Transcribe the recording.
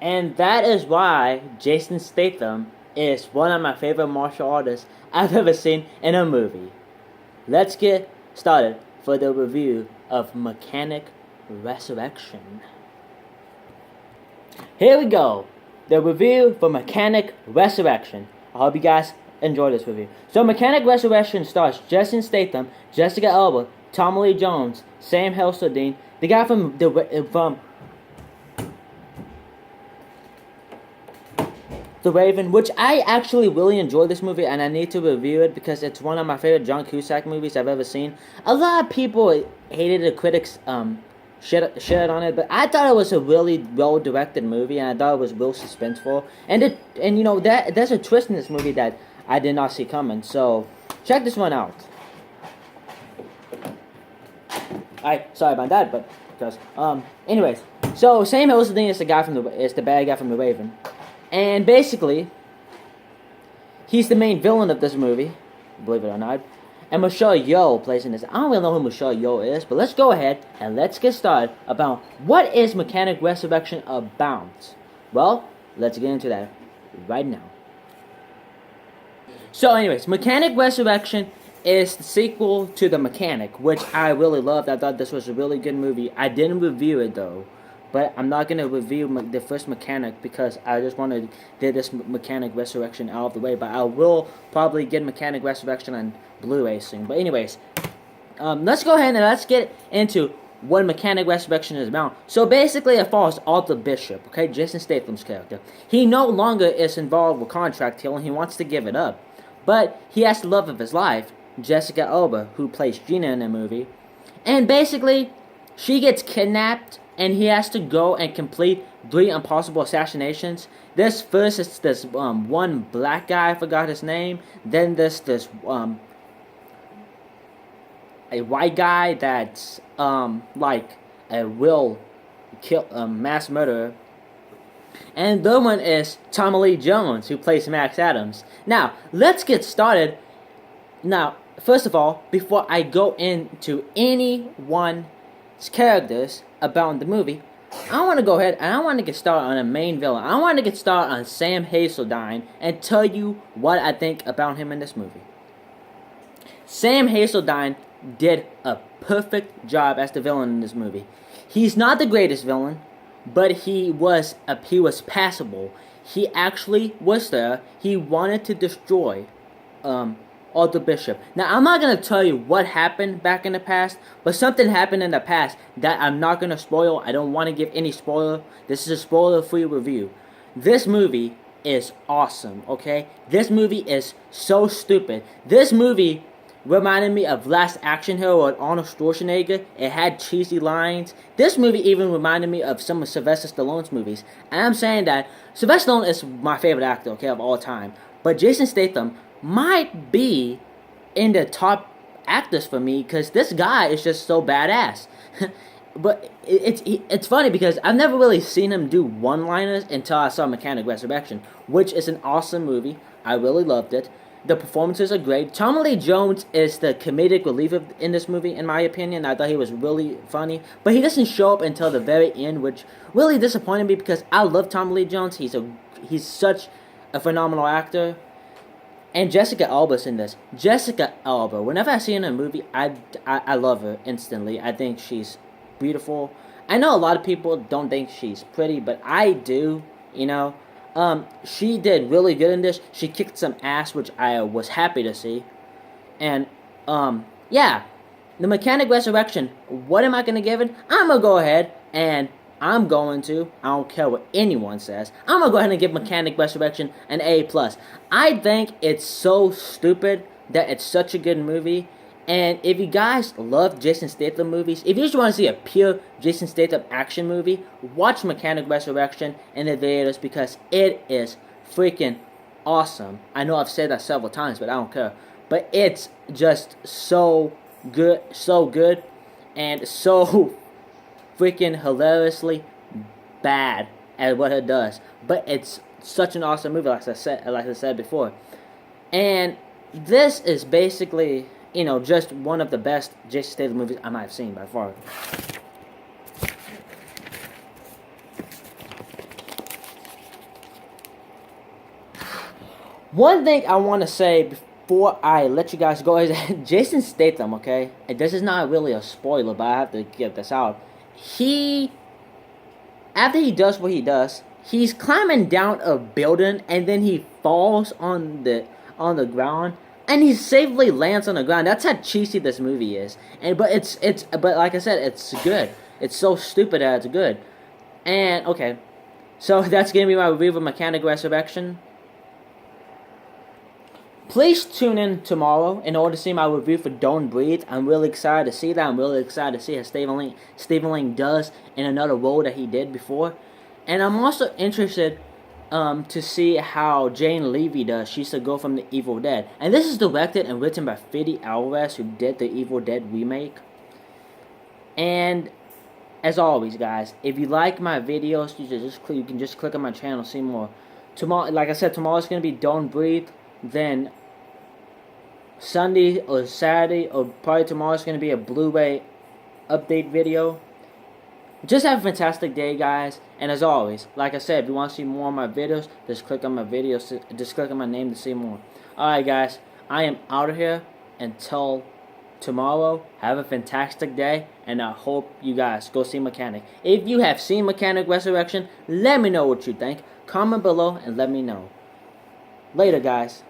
And that is why Jason Statham is one of my favorite martial artists I've ever seen in a movie. Let's get started for the review of Mechanic Resurrection. Here we go. The review for Mechanic Resurrection. I hope you guys enjoy this review. So Mechanic Resurrection stars Jason Statham, Jessica Alba, Tommy Lee Jones, Sam Hazeldine, the guy from The Raven, which I actually really enjoy this movie, and I need to review it because it's one of my favorite John Cusack movies I've ever seen. A lot of people hated the critics shit on it, but I thought it was a really well directed movie, and I thought it was real suspenseful. And you know that there's a twist in this movie that I did not see coming. So check this one out. Sorry about that, but because anyways, so Sam Hazeldine is the bad guy from The Raven. And basically, he's the main villain of this movie, believe it or not. And Michelle Yeoh plays in this. I don't really know who Michelle Yeoh is, but let's go ahead and let's get started about what is Mechanic Resurrection about. Well, let's get into that right now. So anyways, Mechanic Resurrection is the sequel to The Mechanic, which I really loved. I thought this was a really good movie. I didn't review it though. But I'm not going to review the first Mechanic because I just want to get this Mechanic Resurrection out of the way. But I will probably get Mechanic Resurrection on Blu-ray soon. But anyways, let's go ahead and let's get into what Mechanic Resurrection is about. So basically it follows Alba Bishop, okay, Jason Statham's character. He no longer is involved with contract killing. He wants to give it up. But he has the love of his life, Jessica Alba, who plays Gina in the movie. And basically, she gets kidnapped, and he has to go and complete 3 impossible assassinations. This first is this one black guy, I forgot his name. Then this a white guy that's like a will kill mass murderer. And the other one is Tommy Lee Jones, who plays Max Adams. Now let's get started. Now, first of all, before I go into anyone's characters about the movie, I want to go ahead and I want to get started on a main villain. I want to get started on Sam Hazeldine and tell you what I think about him in this movie. Sam Hazeldine did a perfect job as the villain in this movie. He's not the greatest villain, but he was passable. He actually was there. He wanted to destroy Alba Bishop. Now, I'm not going to tell you what happened back in the past, but something happened in the past that I'm not going to spoil. I don't want to give any spoiler. This is a spoiler-free review. This movie is awesome, okay? This movie is so stupid. This movie reminded me of Last Action Hero with Arnold Schwarzenegger. It had cheesy lines. This movie even reminded me of some of Sylvester Stallone's movies. And I'm saying that Sylvester Stallone is my favorite actor, okay, of all time. But Jason Statham might be in the top actors for me because this guy is just so badass. But it's funny because I've never really seen him do one-liners until I saw Mechanic Resurrection, which is an awesome movie. I really loved it. The performances are great. Tommy Lee Jones is the comedic relief in this movie, in my opinion. I thought he was really funny, but he doesn't show up until the very end, which really disappointed me because I love Tommy Lee Jones. He's such a phenomenal actor. And Jessica Alba's in this. Jessica Alba, whenever I see her in a movie, I love her instantly. I think she's beautiful. I know a lot of people don't think she's pretty, but I do, you know. She did really good in this. She kicked some ass, which I was happy to see. And, yeah. The Mechanic Resurrection, what am I going to give it? I'm going to go ahead and I don't care what anyone says, I'm going to go ahead and give Mechanic Resurrection an A+. I think it's so stupid that it's such a good movie. And if you guys love Jason Statham movies, if you just want to see a pure Jason Statham action movie, watch Mechanic Resurrection in the theaters because it is freaking awesome. I know I've said that several times, but I don't care. But it's just so good, and so freaking hilariously bad at what it does. But it's such an awesome movie, like I said before. And this is basically, you know, just one of the best Jason Statham movies I might have seen by far. One thing I want to say before I let you guys go is Jason Statham, okay? And this is not really a spoiler, but I have to get this out. After he does what he does, he's climbing down a building and then he falls on the ground and he safely lands on the ground. That's how cheesy this movie is. But like I said, it's good. It's so stupid that it's good. And okay, so that's gonna be my review of Mechanic Resurrection. Please tune in tomorrow in order to see my review for Don't Breathe. I'm really excited to see that. I'm really excited to see how Stephen Lang does in another role that he did before. And I'm also interested to see how Jane Levy does. She's the girl from The Evil Dead. And this is directed and written by Fede Alvarez, who did the Evil Dead remake. And as always, guys, if you like my videos, you can just click on my channel to see more. Tomorrow, like I said, tomorrow's going to be Don't Breathe. Then Sunday or Saturday or probably tomorrow's going to be a Blu-ray update video. Just have a fantastic day, guys. And as always, like I said, if you want to see more of my videos, just click on my videos. Just click on my name to see more. Alright, guys. I am out of here. Until tomorrow, have a fantastic day. And I hope you guys go see Mechanic. If you have seen Mechanic Resurrection, let me know what you think. Comment below and let me know. Later, guys.